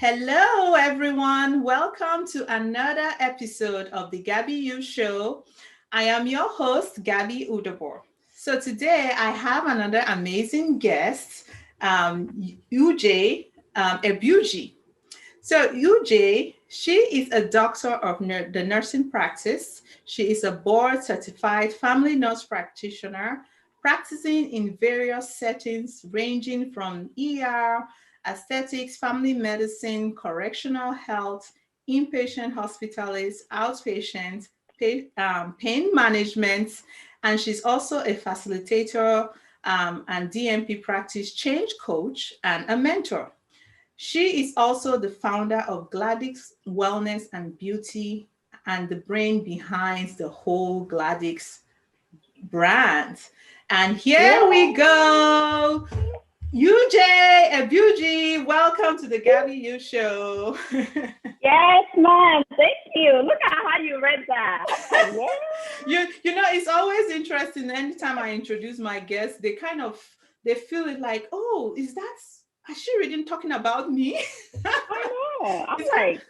Hello, everyone. Welcome to another episode of the Gaby U Show. I am your host, Gaby Udobor. So today I have another amazing guest, Ujay Egbuji. So Ujay, she is a doctor of the nursing practice. She is a board certified family nurse practitioner practicing in various settings ranging from ER, aesthetics, family medicine, correctional health, inpatient hospitalist, outpatient, pain management, and she's also a facilitator and DMP practice change coach and a mentor. She is also the founder of Gladics Wellness and Beauty and the brain behind the whole Gladics brand. And here we Yeah. go. Ujay Egbuji, welcome to the Gaby U Show. Yes, ma'am. Thank you. Look at how you read that. Yeah. You know, it's always interesting. Anytime I introduce my guests, they feel it like, oh, is she really talking about me? I know. I'm Is that like,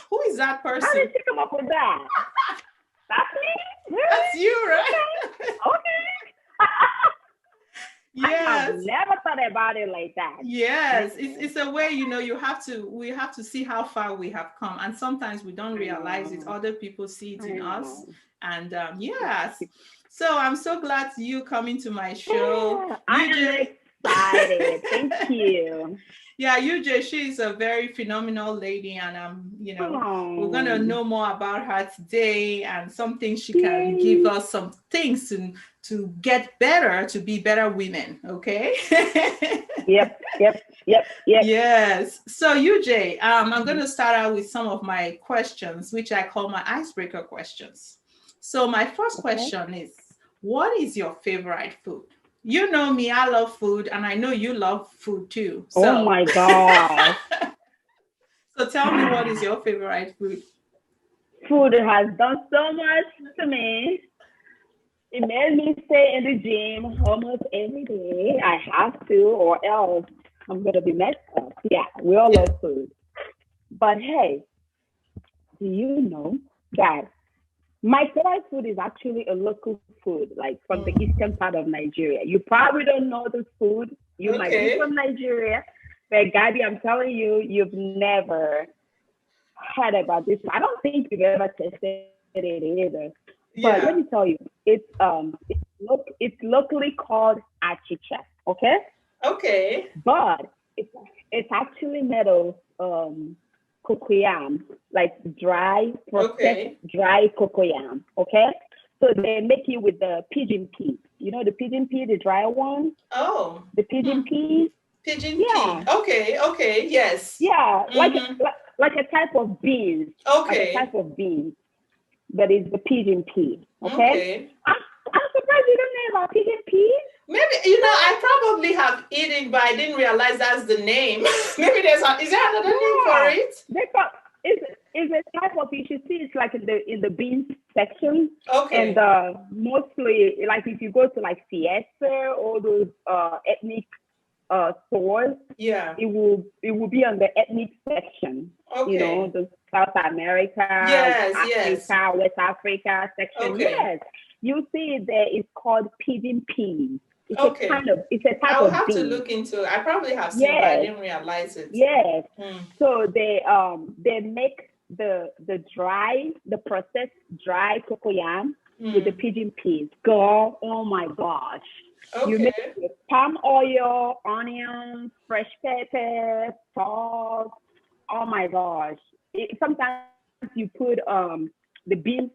who is that how did person? she come up with that? That's me? That's Really? you, right? Okay. I have Yes. never thought about it like that. Yes, Mm-mm. it's a way, we have to see how far we have come. And sometimes we don't I realize it. know. Other people see it I in us. know. And yes. So I'm so glad you coming to my show. Yeah, I am UJ, excited. Thank you. yeah, UJ, she is a very phenomenal lady. And we're gonna Oh, know more about her today and some things she can give yay. us some things to get better, to be better women. Okay. Yep, yep, yep, yep. Yes. So, UJ, I'm going Mhm. to start out with some of my questions, which I call my icebreaker questions. So, my first Okay. question is, what is your favorite food? You know me, I love food, and I know you love food too. Oh So, my gosh. so tell me, what is your favorite food? Food has done so much to me. It made me stay in the gym almost every day. I have to, or else I'm gonna be messed up. Yeah, we all Yeah. love food. But hey, do you know that my favorite food is actually a local food, like from the Mm. eastern part of Nigeria? You probably don't know this food. You might be Okay. from Nigeria, but Gabi, I'm telling you, you've never heard about this. I don't think you've ever tested it either. But let me tell Yeah. you, it's locally called achicha. Okay, Okay. but it's it's actually made of cocoyam, like dry processed Okay. dry cocoyam. Okay, so they make it with the pigeon pea. You know the pigeon pea, the dry one, Oh. the pigeon Hmm. pea. Pigeon Yeah, pea. Okay. Okay. Yes. yeah, Mm-hmm. like a type of beans, like a type Okay. of beans, but it's the pigeon pea. Okay, Okay. I'm I'm surprised you don't know about pigeon pea. Maybe, I probably have eaten, but I didn't realize that's the name. Maybe is there another name for Yeah, it? they got it's a type of you should see it's like in the beans section, and Okay. mostly like if you go to like Fiesta or those ethnic stores, Yeah. it will be on the ethnic section. You know, Okay. the South America, Yes, yes. Africa, West Africa section. Okay. Yes, you see it there. It's called pigeon peas. Okay. It's a type I will of have to bean. look into it. I probably have seen it, but I Yes, didn't realize it. yes. Hmm. So they make the processed dry cocoyam with the Hmm. pigeon peas. Girl, oh my gosh. You make it Okay. with palm oil, onions, fresh pepper, salt. Oh my gosh. Sometimes you put the bean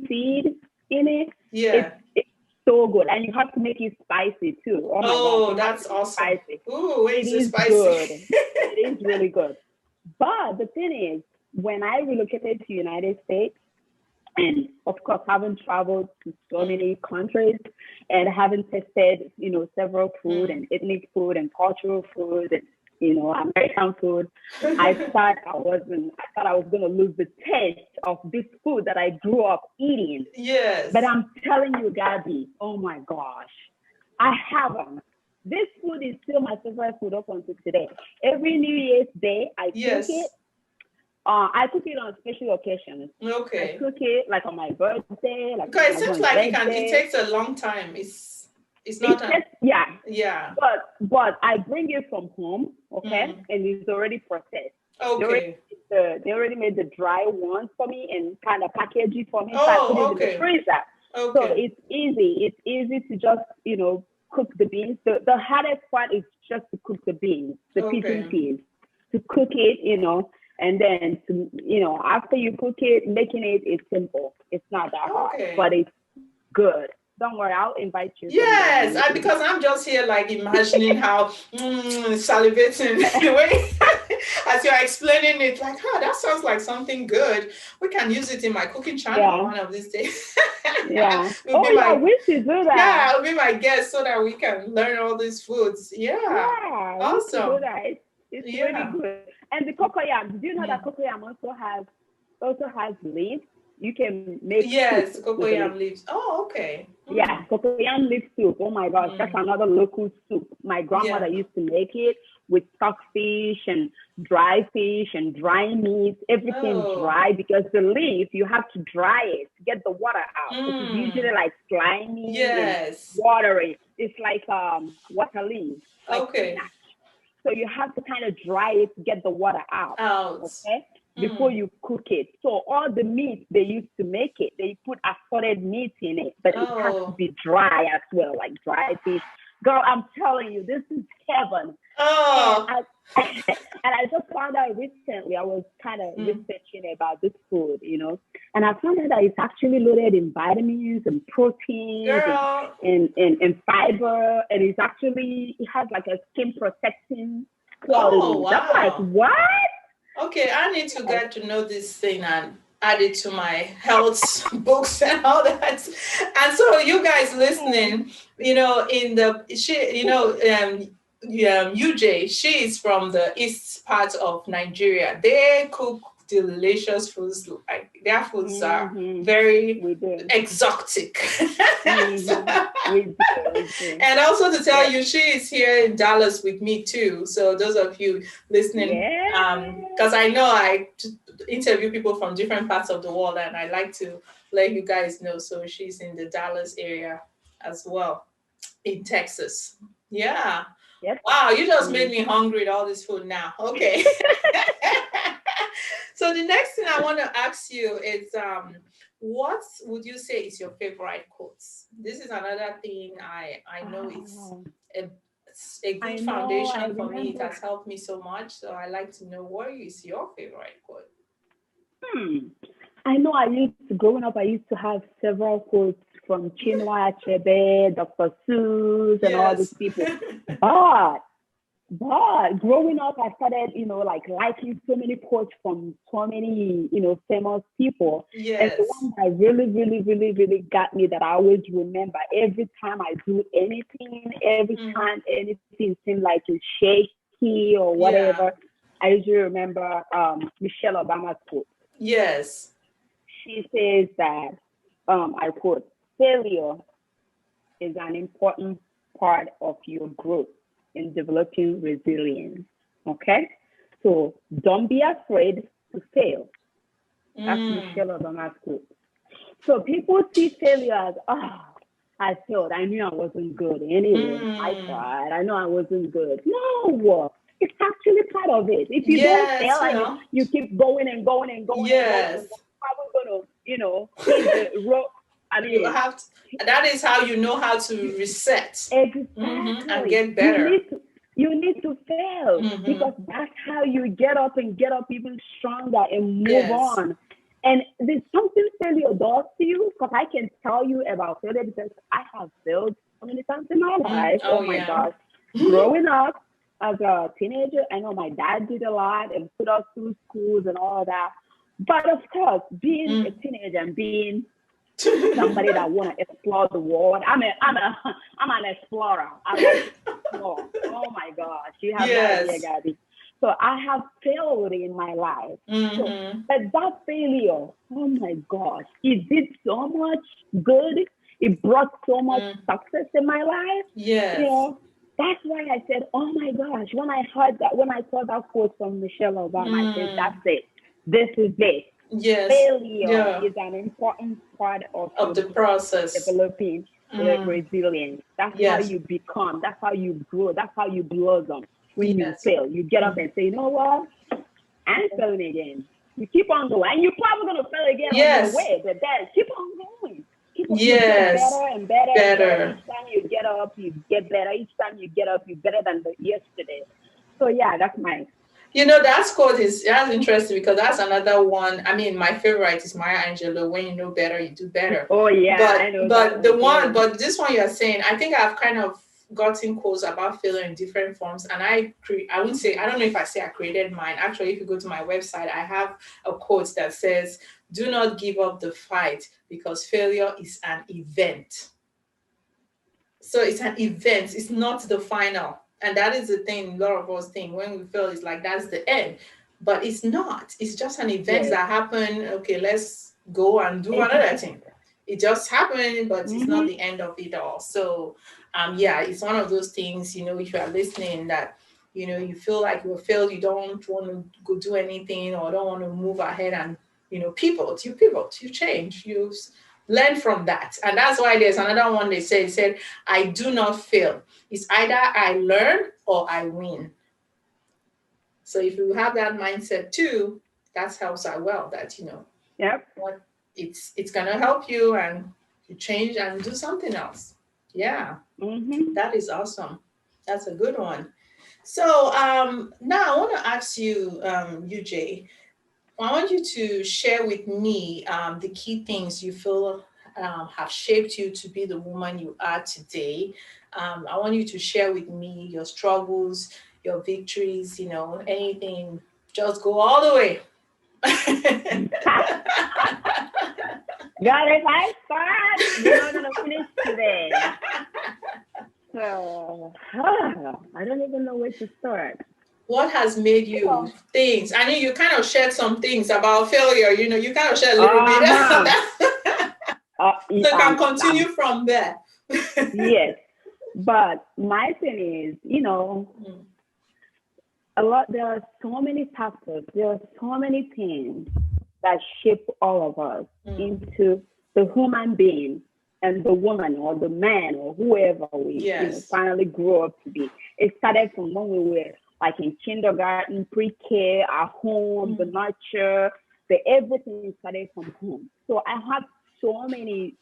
seed in it. Yeah. It's so good. And you have to make it spicy too. Oh my gosh. Oh, It has that's to be awesome. spicy. Ooh, It it's so is spicy. good. It is really good. But the thing is, when I relocated to United States, and of course, having traveled to so Mm, many countries and having tested, several food mm. and ethnic food and cultural food and American food, I thought I was gonna lose the taste of this food that I grew up eating. But Yes. I'm telling you, Gabby, oh my gosh, I haven't. this food is still my favorite food up until today. Every New Year's Day, I cook it. I cook it on special occasions. Okay. I cook it like on my birthday. Like because it seems like it takes a long time. It's not yeah. But I bring it from home, okay, and it's already processed. Okay. They already made the dry ones for me and kind of package it for me. So I put it in the freezer. Okay. So it's easy. It's easy to just, cook the beans. The hardest part is just to cook the beans, the pigeon peas, to cook it, and then after you cook it, making it is simple. It's not that hard, but it's good. Don't worry, I'll invite you. Yes, because I'm just here like imagining how salivating the way as you're explaining it, like, that sounds like something good. We can use it in my cooking channel one of these days. Yeah. We should do that. Yeah, I'll be my guest so that we can learn all these foods. Yeah. Awesome. We should do that. It's really good. And the cocoyam, did you know that cocoyam also has leaves? You can make cocoyam leaves. Oh, okay. Yeah, cocoyam leaf soup. Oh my gosh, that's another local soup. My grandmother used to make it with stockfish and dry fish and dry meat, everything dry, because the leaf, you have to dry it to get the water out. It's usually like slimy and watery. It's like water leaf. Like spinach. So you have to kind of dry it to get the water out. Okay? Before you cook it. So all the meat they used to make it, they put assorted meat in it, but it has to be dry as well, like dry fish. Girl, I'm telling you, this is heaven. And I just found out recently, I was kind of researching about this food, and I found out that it's actually loaded in vitamins and proteins and fiber, and it has like a skin protecting quality. Oh, wow. That's like, what? Okay, I need to get to know this thing and add it to my health books and all that. And so you guys listening, Ujay, she is from the east part of Nigeria. They cook delicious foods. Like their foods are very exotic. We do. And also to tell you, she is here in Dallas with me too. So those of you listening, because I know I interview people from different parts of the world, and I like to let you guys know. So she's in the Dallas area as well, in Texas. Yeah. Yep. Wow, you just made me hungry with all this food now. Okay. So the next thing I want to ask you is, what would you say is your favorite quotes? This is another thing I know it's a good foundation for me. It has helped me so much. So I like to know, what is your favorite quote? I know growing up, I used to have several quotes from Chinua Achebe, Dr. Seuss, and all these people. But growing up, I started, liking so many quotes from so many, famous people. Yes. And the one that really, really, really, really got me, that I always remember every time I do anything, every time anything seemed like it's shaky or whatever, I usually remember Michelle Obama's quote. Yes. She says that, I quote, failure is an important part of your growth in developing resilience. Okay? So don't be afraid to fail. That's Michelle Obama's quote. So people see failure as, I failed. I knew I wasn't good. Anyway, I tried. I know I wasn't good. No, it's actually part of it. If you don't fail and you keep going and going and going, yes, probably going to, hit the road. I mean, you have to, that is how you know how to reset. Exactly. And get better. You need to fail because that's how you get up even stronger and move on. And there's something failure does to you, because I can tell you about failure because I have failed so many times in my life. Oh my gosh. Growing up as a teenager, I know my dad did a lot and put us through schools and all that. But of course, being a teenager and being somebody that want to explore the world. I'm an explorer. I like to explore. Oh my gosh, you have no idea, Gaby. So I have failed in my life. So, but that failure, oh my gosh, it did so much good. It brought so much success in my life. Yes. That's why I said, oh my gosh, when I saw that quote from Michelle Obama, I said, that's it. This is it. Yes. Failure is an important part of the process. Developing resilience. That's how you become. That's how you grow. That's how you blossom. When you fail, you get up and say, you know what? I'm failing again. You keep on going. And you're probably going to fail again on the way. But then keep on going. Keep on getting better and better. Each time you get up, you get better. Each time you get up, you're better than yesterday. So yeah, that's mine. You know, that quote that's interesting because that's another one. I mean, my favorite is Maya Angelou. When you know better, you do better. Oh yeah, but I know but this one you're saying, I think I've kind of gotten quotes about failure in different forms, and I don't know if I say I created mine. Actually, if you go to my website, I have a quote that says, "Do not give up the fight because failure is an event." So it's an event. It's not the final. And that is the thing a lot of us think when we feel it's like that's the end. But it's not. It's just an event that happened. Okay, let's go and do another thing. It just happened, but it's not the end of it all. So it's one of those things, you know, if you are listening that, you know, you feel like you failed, you don't want to go do anything or don't want to move ahead and, you know, pivot, you change, you learn from that. And that's why there's another one they said, I do not fail. It's either I learn or I win. So if you have that mindset too, that helps out well, that, you know, what it's going to help you and you change and do something else. Yeah. That is awesome. That's a good one. So now I want to ask you, Ujay, I want you to share with me the key things you feel have shaped you to be the woman you are today. I want you to share with me your struggles, your victories, you know, anything. Just go all the way. God, if I start, you're not going to finish today. So, I don't even know where to start. What has made you things? I know you kind of shared some things about failure. You know, you kind of shared a little bit. So you can continue from there. Yes. But my thing is, you know, there are so many factors, there are so many things that shape all of us into the human being and the woman or the man or whoever we finally grow up to be. It started from when we were like in kindergarten, pre-K, at home, the nurture, everything started from home. So I have so many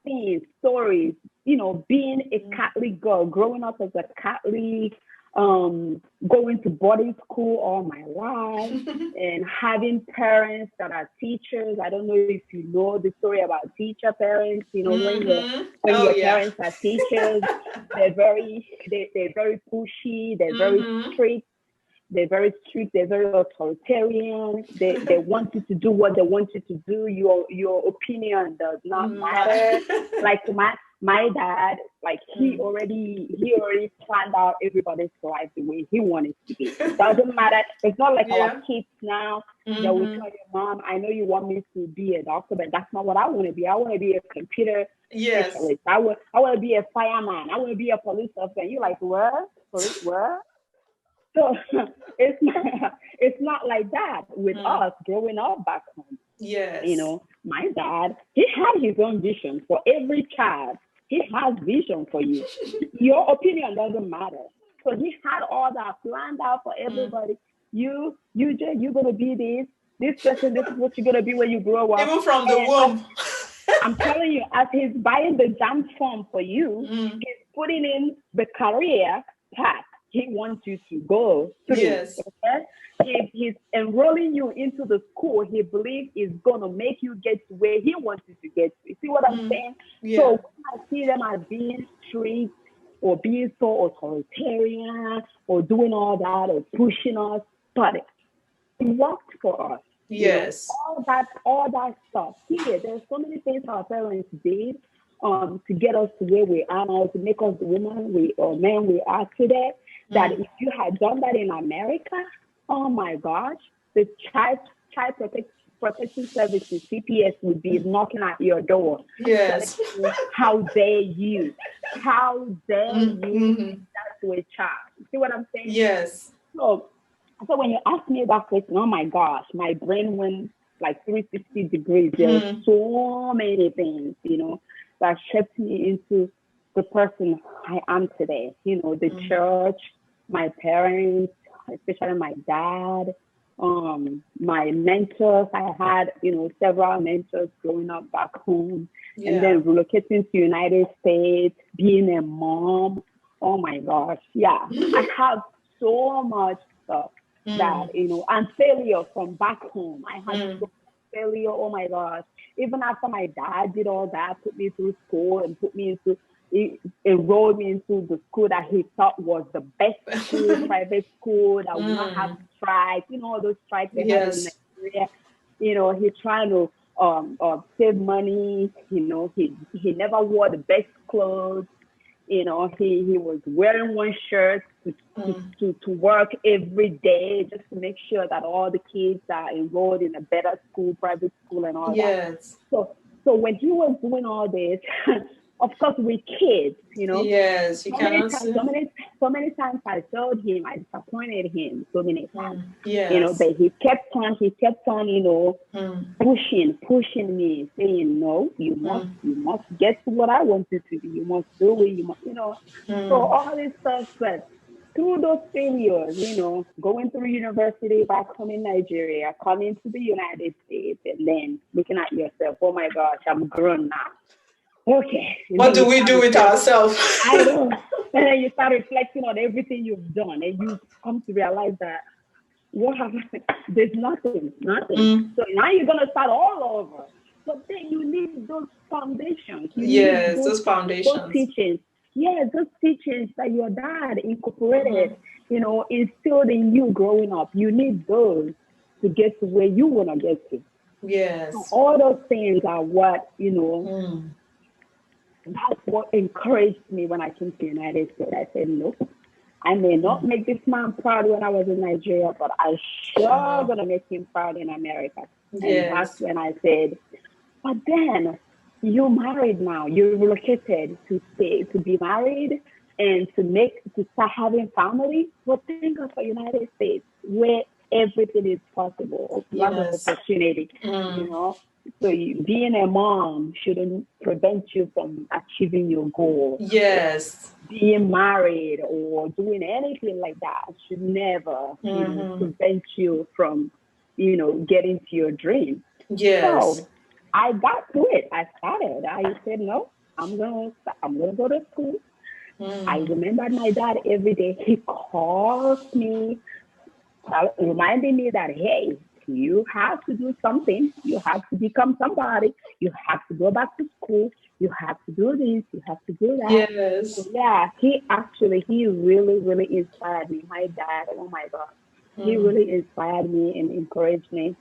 things, stories, you know, being a Catholic girl, growing up as a Catholic, going to boarding school all my life and having parents that are teachers. I don't know if you know the story about teacher parents, you know, when your parents are teachers, they're very pushy, they're very strict. They're very strict. They're very authoritarian. They want you to do what they want you to do. Your opinion does not matter. Like my dad, like he already planned out everybody's life the way he wanted to be. It doesn't matter. It's not like our kids now that will tell your mom, I know you want me to be a doctor, but that's not what I want to be. I want to be a computer specialist. I want to be a fireman. I want to be a police officer. And you're like, what? Police, what? So it's not like that with us growing up back home. Yes. You know, my dad, he had his own vision for every child. He has vision for you. Your opinion doesn't matter. So he had all that planned out for everybody. You're going to be this person, this is what you're going to be when you grow up. Even from the womb. I'm telling you, as he's buying the jam form for you, he's putting in the career path he wants you to go through. Yes. Okay? He's enrolling you into the school he believes is going to make you get to where he wants you to get to. You see what I'm saying? Yeah. So when I see them as being strict or being so authoritarian or doing all that or pushing us, but it worked for us. Yes. You know, all that stuff. Here, there's so many things our parents did to get us to where we are now, to make us the woman or man we are today. That if you had done that in America, oh my gosh, the child protection services, CPS, would be knocking at your door. Yes. How dare you? How dare you? That's to a child. You see what I'm saying? Yes. So when you ask me that question, oh my gosh, my brain went like 360 degrees. There's so many things, that shaped me into the person I am today. The church, my parents, especially my dad, my mentors. I had, several mentors growing up back home, and then relocating to United States, being a mom. Oh my gosh, yeah, I have so much stuff that and failure from back home. I had so much failure. Oh my gosh! Even after my dad did all that, put me through school and enrolled me into the school that he thought was the best school, private school that would not have strikes. All those strikes they have in Nigeria. He's trying to save money. He never wore the best clothes. He was wearing one shirt to work every day just to make sure that all the kids are enrolled in a better school, private school, and all that. So when he was doing all this, of course, we're kids, Yes, you cannot. So many times I told him, I disappointed him so many times. Yes. But he kept on, pushing me, saying, no, you must get to what I want you to do. You must do it, So all this stuff, but through those failures, going through university back home in Nigeria, coming to the United States, and then looking at yourself, oh my gosh, I'm grown now. Okay. What do we do with ourselves? I know. And then you start reflecting on everything you've done, and you come to realize that what happened? There's nothing. So now you're gonna start all over. But then you need those foundations. Those foundations. Those teachings. Those teachings that your dad incorporated, instilled in you growing up. You need those to get to where you wanna get to. Yes. So all those things are what, that's what encouraged me when I came to the United States. I said, nope, I may not make this man proud when I was in Nigeria, but I sure going to make him proud in America. And that's when I said, but then you're married now. You're relocated to be married and to start having family. But think of the United States where everything is possible. Lots of opportunity, So being a mom shouldn't prevent you from achieving your goal. Yes. Being married or doing anything like that should never prevent you from, getting to your dream. Yes. So I got to it. I started. I said, no, I'm gonna go to school. I remembered my dad every day. He calls me, reminding me that, hey, you have to do something. You have to become somebody. You have to go back to school. You have to do this. You have to do that. Yes. So, yeah, he really, really inspired me. My dad, oh my God. He really inspired me and encouraged me.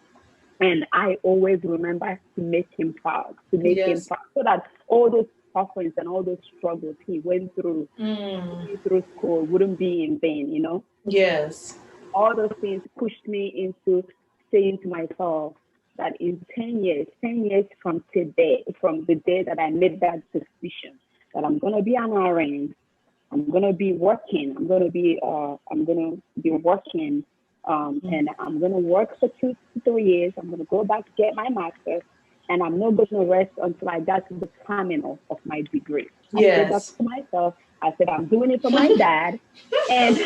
And I always remember to make him proud, so that all those sufferings and all those struggles he went through school wouldn't be in vain, Yes. All those things pushed me into saying to myself that in 10 years from today, from the day that I made that decision, that I'm going to be an RN, I'm going to be working, and I'm going to work for 2 to 3 years. I'm going to go back to get my master's, and I'm not going to rest until I got to the terminal of my degree. I said that to myself. I said, I'm doing it for my dad. And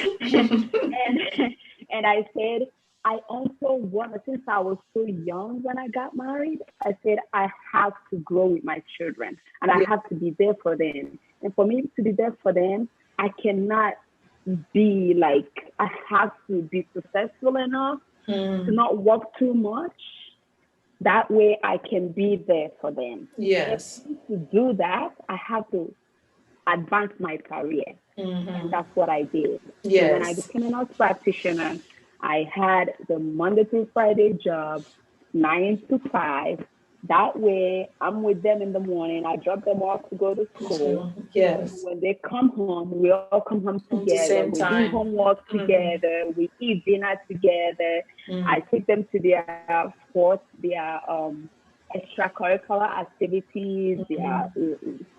I said, I also want, since I was so young when I got married, I said, I have to grow with my children and I have to be there for them. And for me to be there for them, I cannot be like, I have to be successful enough to not work too much. That way I can be there for them. Yes. And to do that, I have to advance my career. And that's what I did. Yes. So when I became a nurse practitioner, I had the Monday through Friday job, 9 to 5. That way, I'm with them in the morning. I drop them off to go to school. Yes. When they come home, we all come home together. We do homework together. We eat dinner together. I take them to their sports, their extracurricular activities, their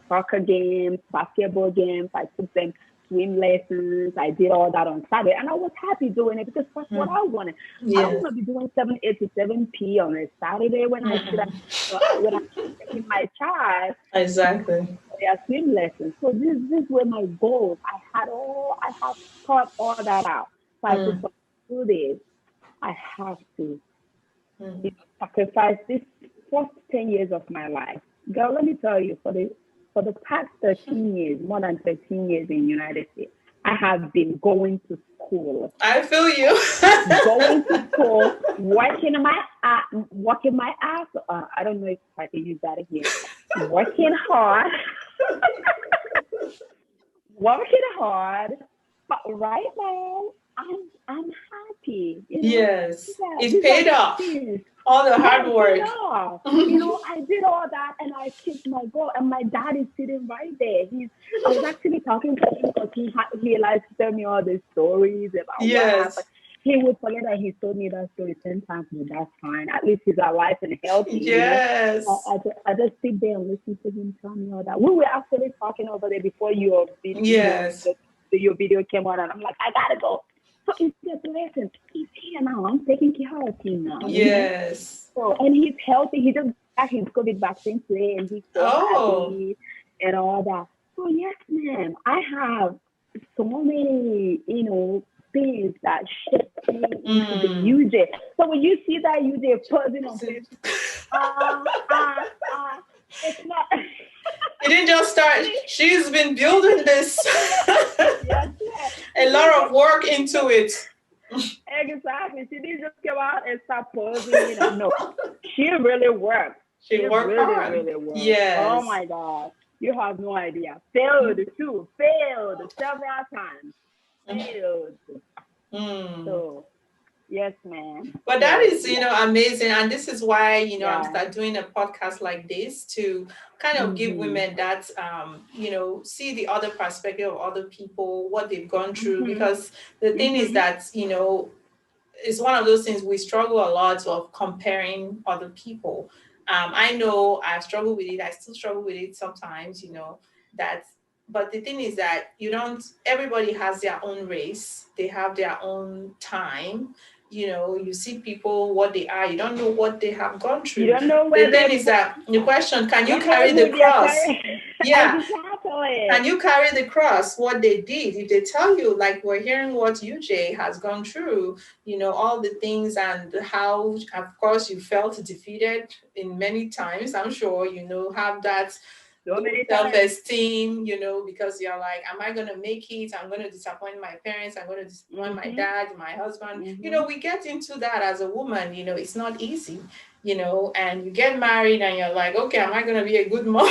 soccer games, basketball games. I took them swim lessons. I did all that on Saturday, and I was happy doing it because that's what I wanted. I don't want to be doing 7 A to 7 P on a Saturday when I should have when I'm taking my child. Exactly. Their swim lessons. So this were my goals. I have thought all that out. So I said, to do this, I have to sacrifice this first 10 years of my life. Girl, let me tell you, for the past 13 years, more than 13 years in the United States, I have been going to school. I feel you. Going to school, working my ass. I don't know if I can use that here. Working hard. Working hard. But right now, I'm happy. Yes. It paid off. All the hard work. I did all that and I achieved my goal. And my dad is sitting right there. I was actually talking to him because he likes to tell me all the stories about what happened. He would forget that he told me that story 10 times, but that's fine. At least he's alive and healthy. Yes. I just sit there and listen to him tell me all that. We were actually talking over there before your video, your video came out, and I'm like, I gotta go. So it's just listen, he's here now. I'm taking care of him now. Yes. So, and he's healthy. He just got his COVID vaccine today, and he's so happy and all that. So yes, ma'am, I have so many, things that shape me into the UJ. So when you see that UJ posing on Facebook, it's not. It didn't just start. She's been building this. A lot of work into it. Exactly. She didn't just come out and start posing. No, she really worked. She worked really, hard. really worked. Yes. Oh my God. You have no idea. Failed several times. So, yes, ma'am. But that is, amazing. And this is why, I'm start doing a podcast like this to kind of give women that, see the other perspective of other people, what they've gone through. Because the thing is that, it's one of those things we struggle a lot of comparing other people. I know I've struggled with it. I still struggle with it sometimes, but the thing is that everybody has their own race. They have their own time. You see people, what they are. You don't know what they have gone through. You don't know the thing is that the question, can you carry the cross? Yeah. Exactly. Can you carry the cross, what they did? If they tell you, like we're hearing what UJ has gone through, all the things and how, of course, you felt defeated in many times. I'm sure, have that self-esteem, because you're like, am I going to make it? I'm going to disappoint my parents. I'm going to disappoint my dad, my husband. We get into that as a woman, it's not easy, and you get married and you're like, okay, am I going to be a good mom?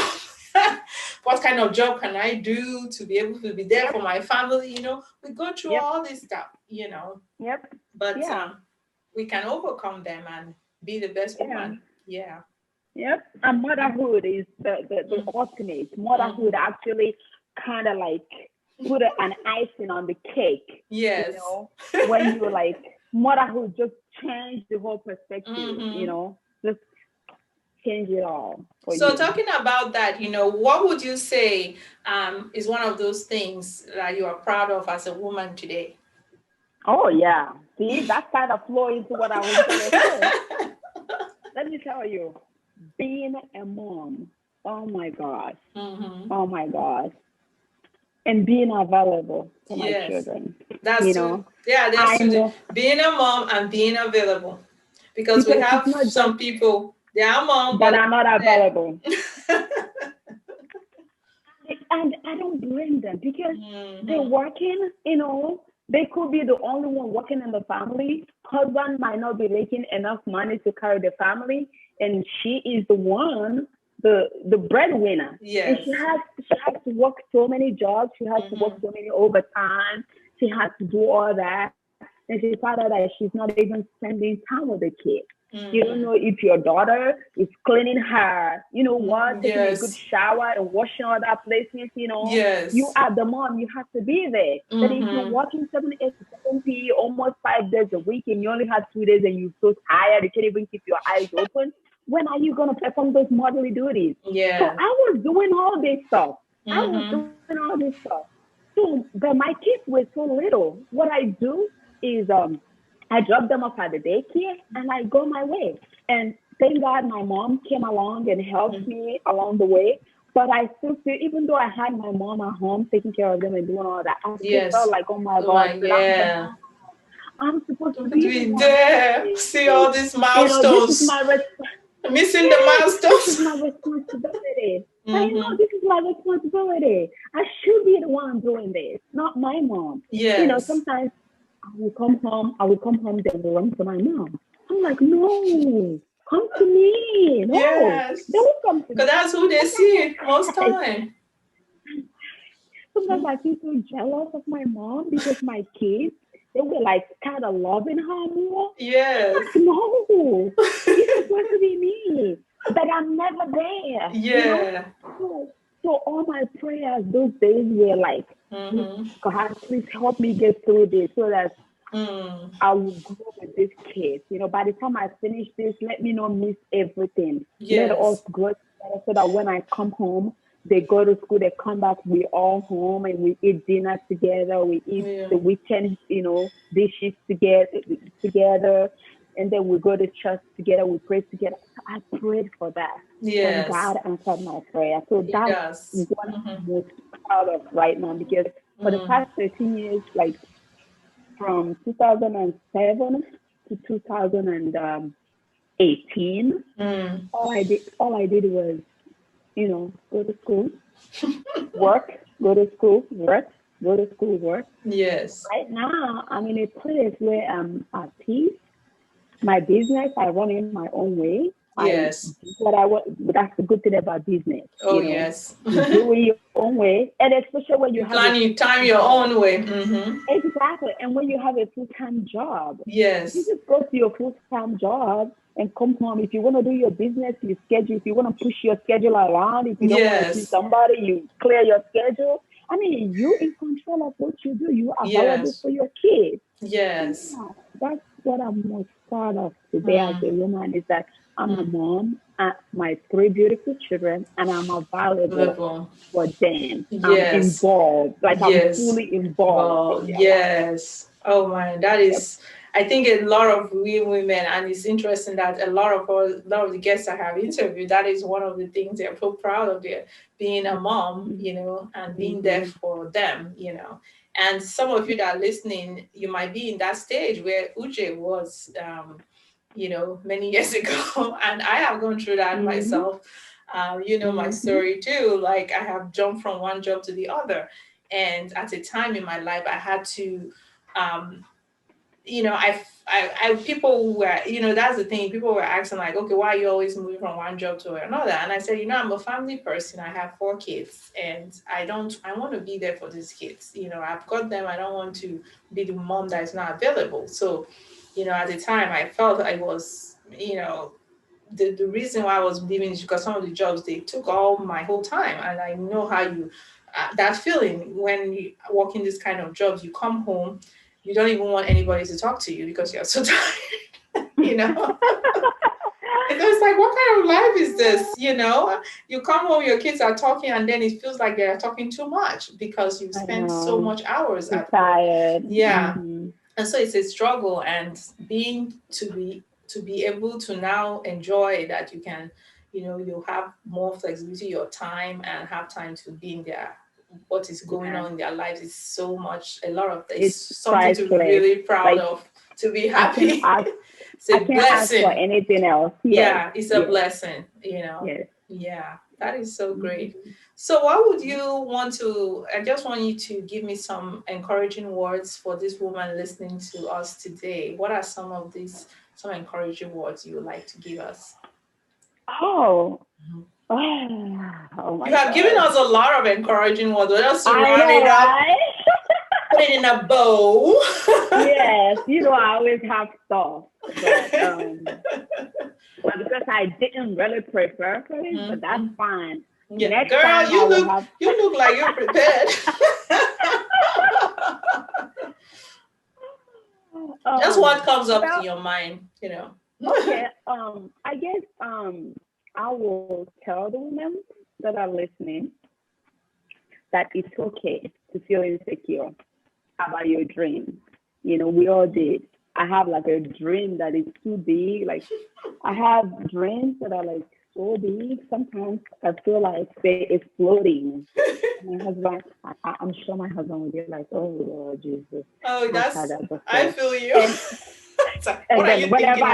What kind of job can I do to be able to be there for my family? We go through all this stuff, but we can overcome them and be the best woman. Yeah. Yep, and motherhood is the ultimate. Motherhood actually kind of like put an icing on the cake. Yes. When you motherhood just changed the whole perspective, just change it all. So talking about that, what would you say is one of those things that you are proud of as a woman today? Oh, yeah. See, that kind of flow into what I was going to say. Let me tell you. Being a mom, oh my God, and being available to my children. That's being a mom and being available, because we have some people, they are mom, but are not available. And I don't blame them because they're working, they could be the only one working in the family. Husband might not be making enough money to carry the family, and she is the one, the breadwinner. Yes. And she has to work so many jobs. She has to work so many overtime. She has to do all that, and she found out that she's not even spending time with the kid. You don't know if your daughter is cleaning her, taking a good shower and washing all that places, Yes. You are the mom, you have to be there. But if you're working 7 A to 7 P, almost 5 days a week, and you only have 2 days and you're so tired, you can't even keep your eyes open, when are you going to perform those motherly duties? Yeah. So I was doing all this stuff. So, but my kids were so little. What I do is I drop them off at the daycare and I go my way. And thank God my mom came along and helped me along the way. But I still feel, even though I had my mom at home taking care of them and doing all that, I still felt like, oh my God, yeah. I'm supposed to To be be there, see all these this is milestones, my missing the this is milestones. my responsibility. I know this is my responsibility. I should be the one doing this, not my mom. Yes. Sometimes I will come home, then will run to my mom. I'm like, no, come to me. No, Yes. they will come to me. Because that's who they see most time. Sometimes I feel so jealous of my mom because my kids, they were like kind of loving her more. Yes. Like, no, it's supposed to be me, but I'm never there. Yeah. So all my prayers those days were like, God, please help me get through this so that I will grow with this kid. By the time I finish this, let me not miss everything. Yes. Let us grow together so that when I come home, they go to school, they come back, we all home and we eat dinner together, we eat the weekend, dishes together, and then we go to church together, we pray together. So I prayed for that. Yes. And God answered my prayer. So that's what I'm most proud of right now, because for the past 13 years, like from 2007 to 2018, all I did was, go to school, work, go to school, work, go to school, work. Yes. Right now, I'm in a place where I'm at peace. My business, I run in my own way. Yes. What I want. That's the good thing about business. Oh, yes. You do it your own way, and especially when you plan your time your own way. Exactly, and when you have a full-time job, yes, you just go to your full-time job and come home. If you want to do your business, you schedule. If you want to push your schedule around, if you don't want to see somebody, you clear your schedule. I mean, you in control of what you do. You are available for your kids. Yes. Yeah, that's what I'm most proud of today as a woman, is that I'm a mom, my 3 beautiful children, and I'm available for them. Yes. I'm involved, like I'm fully involved. Yes. Oh my, that is. I think a lot of we women, and it's interesting that a lot of the guests I have interviewed, that is one of the things they're so proud of, their being a mom, and being there for them, And some of you that are listening, you might be in that stage where Ujay was, many years ago, and I have gone through that myself. My story too. Like I have jumped from one job to the other, and at a time in my life, I had to. People were, that's the thing. People were asking like, okay, why are you always moving from one job to another? And I said, I'm a family person. I have 4 kids, and I want to be there for these kids. I've got them. I don't want to be the mom that is not available. So, at the time, I felt I was, the reason why I was leaving is because some of the jobs, they took all my whole time, and I know how you. That feeling when you work in this kind of jobs, you come home, you don't even want anybody to talk to you because you're so tired, And it's like, what kind of life is this? You come home, your kids are talking, and then it feels like they're talking too much because you spend so much hours at tired. Yeah. And so it's a struggle, and to be able to now enjoy that you can, you have more flexibility, your time, and have time to be in what is going on in their lives is so much, a lot of it's something to be really proud of, to be happy. It's a blessing. Ask for anything else. Yeah, it's a blessing, Yes. Yeah, that is so great. So what would you want to, I just want you to give me some encouraging words for this woman listening to us today. What are some encouraging words you would like to give us? Oh my You have given us a lot of encouraging words. We're just to round it up, put it in a bow. Yes, I always have stuff. But because I didn't really prepare for it, but that's fine. Yeah. Next girl, time you look like you're prepared. Just what comes up to your mind, Okay. I guess I will tell the women that are listening that it's okay to feel insecure about your dream. We all did. I have like a dream that is too big. Like I have dreams that are like so big. Sometimes I feel like they're exploding. My husband, I'm sure my husband will be like, "Oh Lord Jesus." Oh, I feel you. And then whenever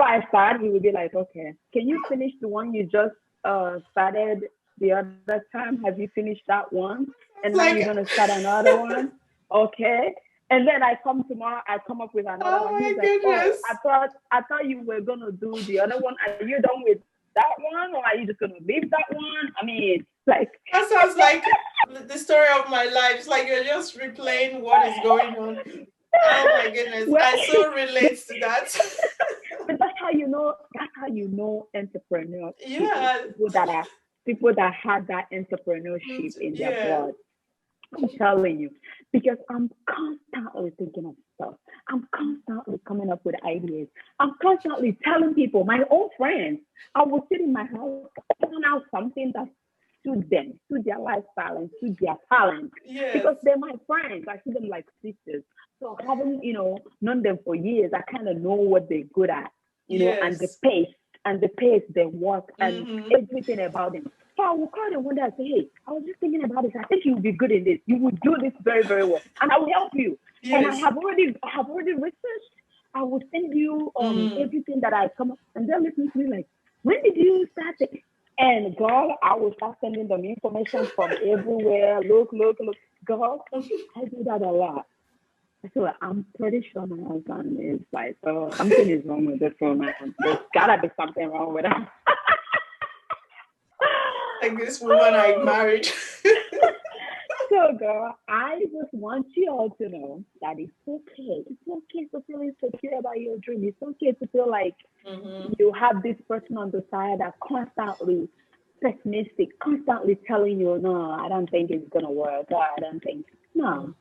I start, he will be like, "Okay, can you finish the one you just started the other time? Have you finished that one? And now you're gonna start another one, okay?" And then I come tomorrow, I come up with another one. He's like, "Oh, I thought you were gonna do the other one. Are you done with that one, or are you just gonna leave that one?" I mean, like that sounds like the story of my life. It's like you're just replaying what is going on. Oh my goodness, I so relate to that. But that's how you know. That's how you know entrepreneurs. Yeah, people that have that entrepreneurship in their blood. I'm telling you, because I'm constantly thinking of stuff. I'm constantly coming up with ideas. I'm constantly telling people, my own friends, I will sit in my house, putting out something that suits them, suit their lifestyle, and suit their talent. yes. Because they're my friends. I see them like sisters. So having, known them for years, I kind of know what they're good at, and the pace they work and everything about them. So I will call them one day and say, "Hey, I was just thinking about this. I think you would be good in this. You would do this very, very well. And I will help you." Yes. And I have already researched. I will send you everything that I come up, and they'll listen to me like, "When did you start it?" And girl, I will start sending them information from everywhere. Look. Girl, I do that a lot. So I'm pretty sure my husband is like, "Oh, something is wrong with this woman. There's gotta be something wrong with her." Like this woman I married. So, girl, I just want you all to know that it's okay. It's okay to feel insecure about your dream. It's okay to feel like you have this person on the side that constantly pessimistic, constantly telling you, "No, I don't think it's gonna work. I don't think." No,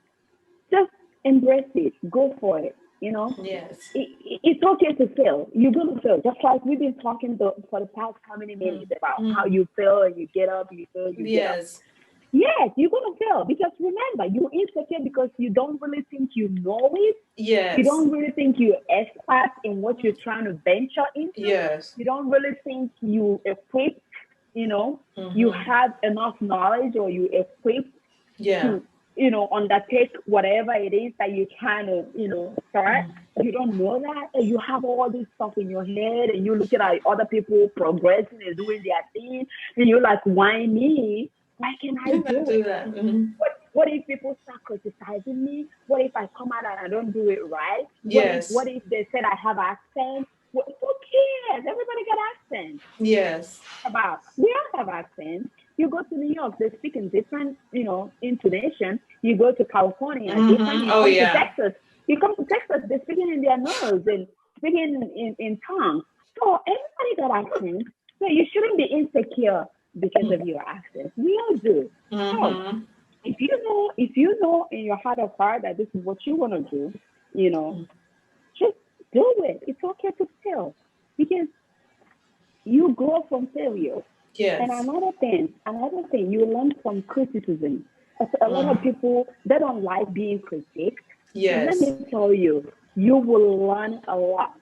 just embrace it. Go for it. Yes. It's okay to fail. You're going to fail. Just like we've been talking for the past how many minutes about how you fail and you get up, you fail, you get up. Yes, you're going to fail. Because remember, you're insecure because you don't really think you know it. Yes. You don't really think you're expert in what you're trying to venture into. Yes. You don't really think you equipped, you have enough knowledge or you equipped to undertake whatever it is that you're trying to, start. You don't know that. And you have all this stuff in your head and you're looking at other people progressing and doing their thing. And you're like, "Why me? Why can't I do that? What if people start criticizing me? What if I come out and I don't do it right? Yes. What if they said I have accent? Who cares? Everybody got accents. Yes. We all have accents. You go to New York, they speak in different, intonation. You go to California, different. To Texas. You come to Texas, they're speaking in their nose and speaking in tongues. So everybody got accents. So you shouldn't be insecure because of your accent. We all do. So if you know in your heart of heart that this is what you want to do, just do it. It's okay to fail because you grow from failure. Yes. And another thing, you learn from criticism. A lot of people, they don't like being critiqued. Yes. Let me tell you, you will learn a lot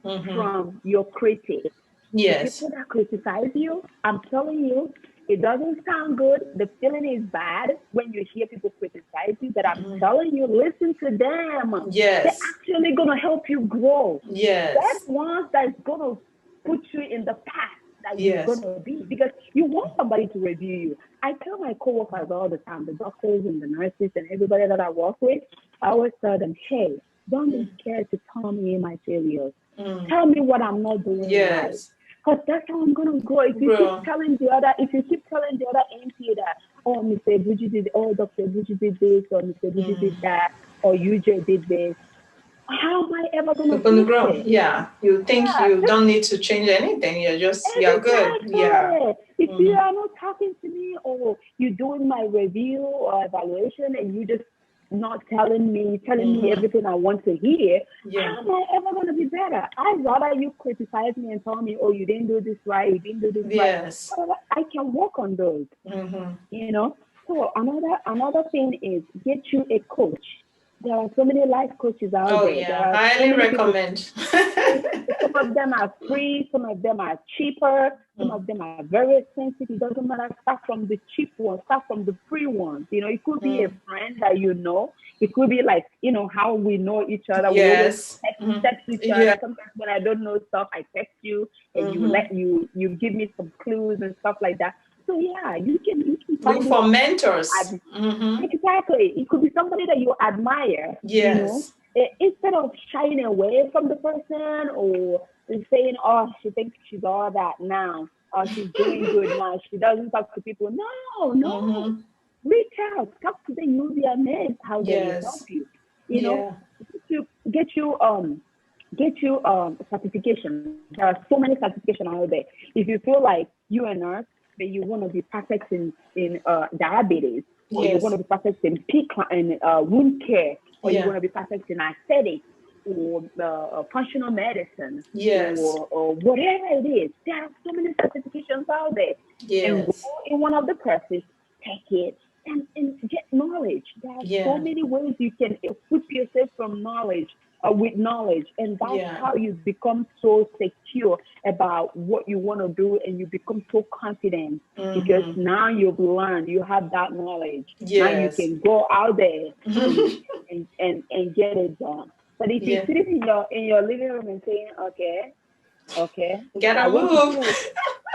from your critics. Yes. The people that criticize you, I'm telling you, it doesn't sound good. The feeling is bad when you hear people criticize you, but I'm telling you, listen to them. Yes. They're actually going to help you grow. Yes. That's one that's going to put you in the path that you're going to be, because you want somebody to review you. I tell my coworkers all the time, the doctors and the nurses and everybody that I work with, I always tell them, "Hey, don't be scared to tell me my failures. Tell me what I'm not doing right. Because that's how I'm going to grow. If you keep telling the other NP that, "Oh, Mr. Egbuji did, oh, Dr. Egbuji did this, or Mr. Egbuji did that, or Ujay did this," how am I ever going to grow? it? Yeah, you think you don't need to change anything. You're good. Yeah. If you are not talking to me or you're doing my review or evaluation and you just not telling me everything I want to hear, how am I ever going to be better? I'd rather you criticize me and tell me, oh, you didn't do this right, you didn't do this right. But I can work on those, you know. So another thing is get you a coach. There are so many life coaches out there. Yeah, there are highly recommend. Some of them are free, some of them are cheaper, some of them are very expensive. It doesn't matter. Start from the cheap ones, start from the free ones. You know, it could be a friend that you know. It could be like, you know, how we know each other. We always text each other. Sometimes when I don't know stuff, I text you and you give me some clues and stuff like that. So yeah, you can look for mentors. Exactly. It could be somebody that you admire. Yes. You know? Instead of shying away from the person or saying, oh, she thinks she's all that now, or she's doing good now, she doesn't talk to people. No. Reach out, talk to them. You'll be amazed how they will help you. You know, get you certification. There are so many certifications out there. If you feel like you're a nurse, that you want to be perfect in diabetes, or you want to be perfect in wound care, or you want to be perfect in aesthetics, or functional medicine, or whatever it is. There are so many certifications out there. And go in one of the courses, take it, and get knowledge. There are so many ways you can equip yourself with knowledge, and that's how you become so secure about what you want to do, and you become so confident because now you've learned, you have that knowledge. Now you can go out there and get it done. But if you're sitting in your living room and saying, okay, gotta move.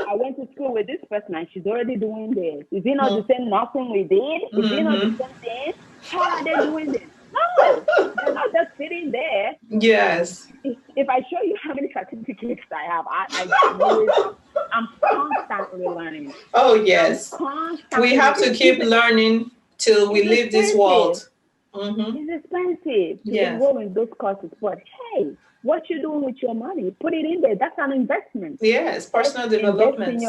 I went to school with this person and she's already doing this. Is it not the same nothing we did? Is it not the same thing? How are they doing this? No, they're not just sitting there. Yes. If I show you how many certificates I have, I'm constantly learning. Oh, yes. We have to keep learning till we leave this world. It's expensive to enroll in those courses, but hey, what you doing with your money? Put it in there. That's an investment. Yes, personal development.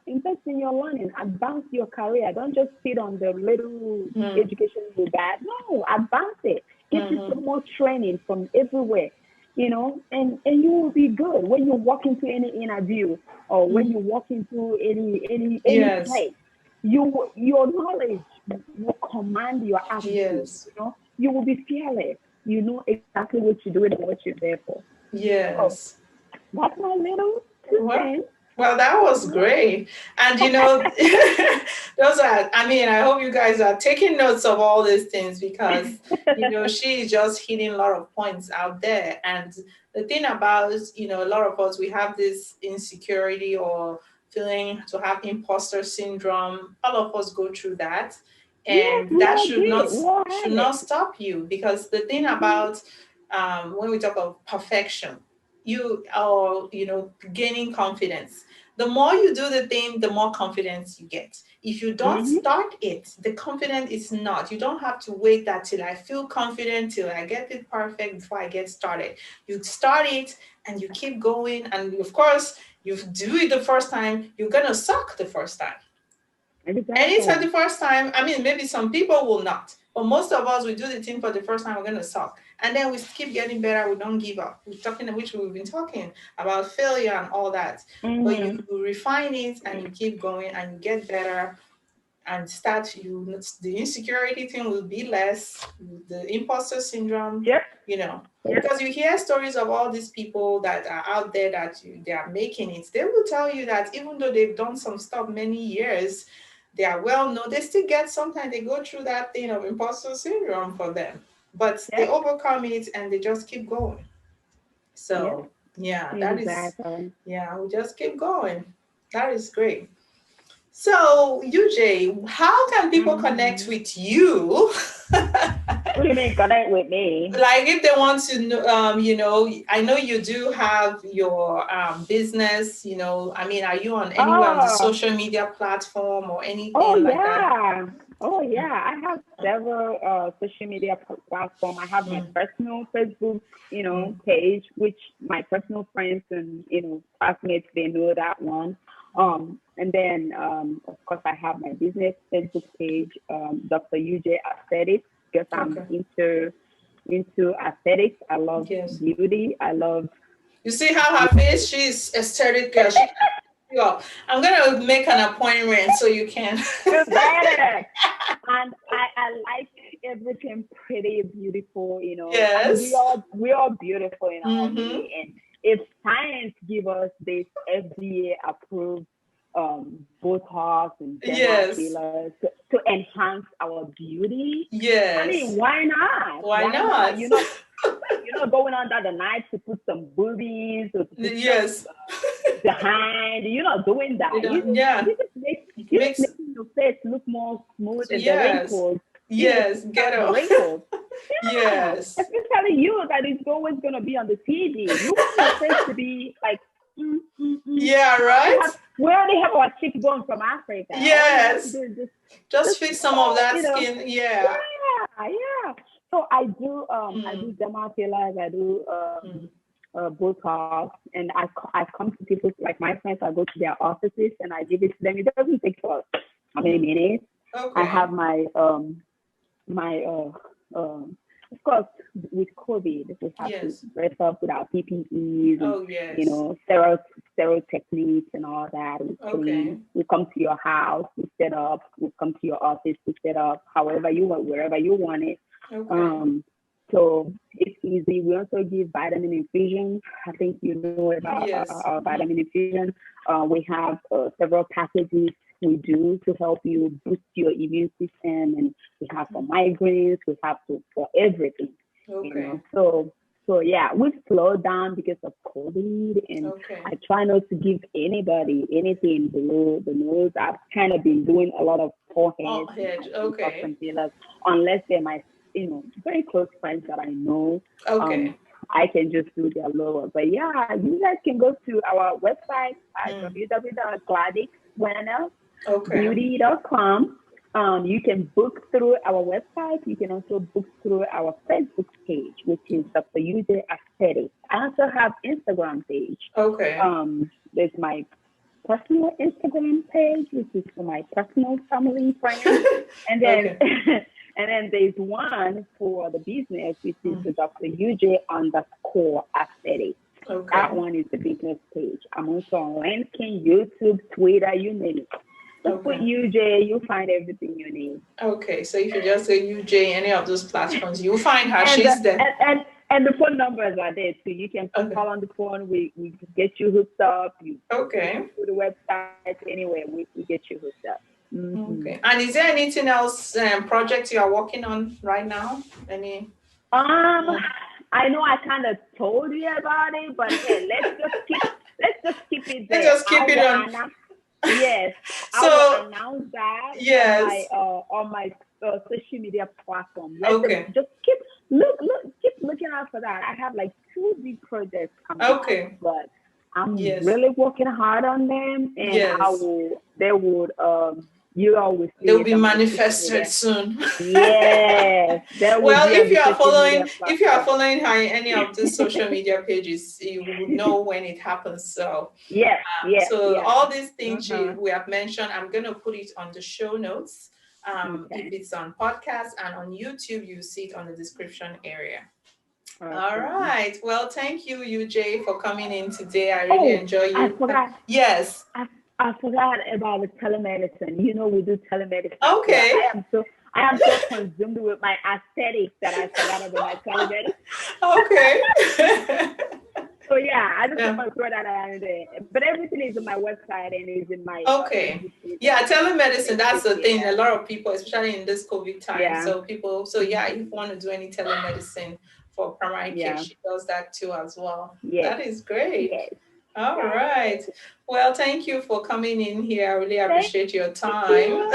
Invest in your learning. Advance your career. Don't just sit on the little education you got. No, advance it. Get you some more training from everywhere. You know, and you will be good when you walk into any interview or when you walk into any place. Your knowledge will command your attitude. You know, you will be fearless. You know exactly what you're doing and what you're there for. Yes. So, that's my little thing. Well, that was great. And, you know, I hope you guys are taking notes of all these things because, you know, she is just hitting a lot of points out there. And the thing about, you know, a lot of us, we have this insecurity or feeling to have imposter syndrome. All of us go through that. And that should not stop you, because the thing about when we talk of perfection, you are, you know, gaining confidence. The more you do the thing, the more confidence you get. If you don't start it, the confidence is not. You don't have to wait that till I feel confident, till I get it perfect before I get started. You start it and you keep going. And of course, you do it the first time, you're going to suck the first time. Anytime the first time, I mean, maybe some people will not, but most of us, we do the thing for the first time, we're going to suck. And then we keep getting better. We don't give up. We've been talking about failure and all that. But you refine it and you keep going and you get better and the insecurity thing will be less, the imposter syndrome, you know, because you hear stories of all these people that are out there that they are making it. They will tell you that even though they've done some stuff many years, they are well known, they still get, sometimes they go through that thing of imposter syndrome for them, but they overcome it and they just keep going. So we just keep going. That is great. So Ujay, how can people connect with you? What do you mean connect with me? Like if they want to know, you know, I know you do have your business, you know, I mean, are you on anywhere on the social media platform or anything like that? Oh yeah, I have several social media platforms. I have my personal Facebook, you know, page, which my personal friends and, you know, classmates, they know that one. And then, of course, I have my business Facebook page, Dr. Ujay Aesthetics, because I'm Okay. into aesthetics. I love Yes. beauty. I love You see how her face? She's aesthetic girl. She you up. I'm gonna make an appointment so you can. you better. And I like everything pretty beautiful, you know. And Yes. we are beautiful in our Mm-hmm. way. And if science give us this FDA approved Botox and dermal Yes. fillers to enhance our beauty, I Yes. mean, why not? Why not? You're not going under the night to put some boobies or to put Yes. some behind. You're not doing that. Yeah. You just making your face look more smooth and the Yes. wrinkles. Yes. Get The up. wrinkles. Yeah. Yes. Especially you that is always gonna be on the TV. You want your face to be like Yeah, right? We already have our cheekbone from Africa. Yes. Just fix some of that you know, skin. Yeah. Yeah. So I do dermal fillers, I do Botox, and I come to people like my friends. I go to their offices and I give it to them. It doesn't take how many minutes. Okay. I have my of course with COVID we have to dress up with our PPEs and you know sterile techniques and all that. We come to your house, we set up. We come to your office, we set up. However you want, wherever you want it. Okay. So it's easy. We also give vitamin infusion. I think you know about our vitamin infusion. We have several packages we do to help you boost your immune system, and we have for migraines. We have for everything. Okay. You know? So yeah, we've slowed down because of COVID, and I try not to give anybody anything below the nose. I've kind of been doing a lot of forehead, unless they're my very close friends that I know. I can just do their lower. But yeah, you guys can go to our website at www.gladicsbeauty.com. You can book through our website. You can also book through our Facebook page, which is Dr. Ujay Aesthetics. I also have Instagram page. There's my personal Instagram page, which is for my personal family friends. And then and then there's one for the business, which is the Dr. Ujay_Aesthetics. That one is the business page. I'm also on LinkedIn, YouTube, Twitter, you name it. Just put UJ, you'll find everything you need. Okay, so if you just say UJ, any of those platforms, you'll find her. She's there. And the phone numbers are there too. You can call on the phone. We get you hooked up. You go to the website. Anyway, we get you hooked up. Mm-hmm. Okay. And is there anything else project you are working on right now? Any? I know I kind of told you about it, but hey, let's just keep it there. Let's just keep it on. Yes. So, I will announce that on my social media platform. Just keep looking out for that. I have like 2 big projects coming out, but I'm really working hard on them, and they'll be manifested soon. Yes. Well, if you are following her in any of the social media pages, you will know when it happens. So all these things we have mentioned, I'm going to put it on the show notes. If it's on podcast and on YouTube, you see it on the description area. All right. Well, thank you, UJ, for coming in today. I really enjoy you. I forgot. Yes. I forgot about the telemedicine. You know, we do telemedicine. Okay. I am so consumed with my aesthetics that I forgot about my telemedicine. Okay. So yeah, I just want to throw that out there. But everything is on my website and is in my telemedicine, that's the thing. A lot of people, especially in this COVID time. If you want to do any telemedicine for primary care, she does that too as well. That is great. All right. Well, thank you for coming in here. I really appreciate your time.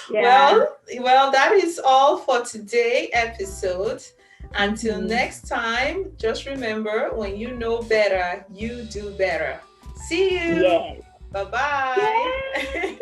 Well, that is all for today's episode. Until next time, just remember, when you know better, you do better. See you. Yes. Bye-bye.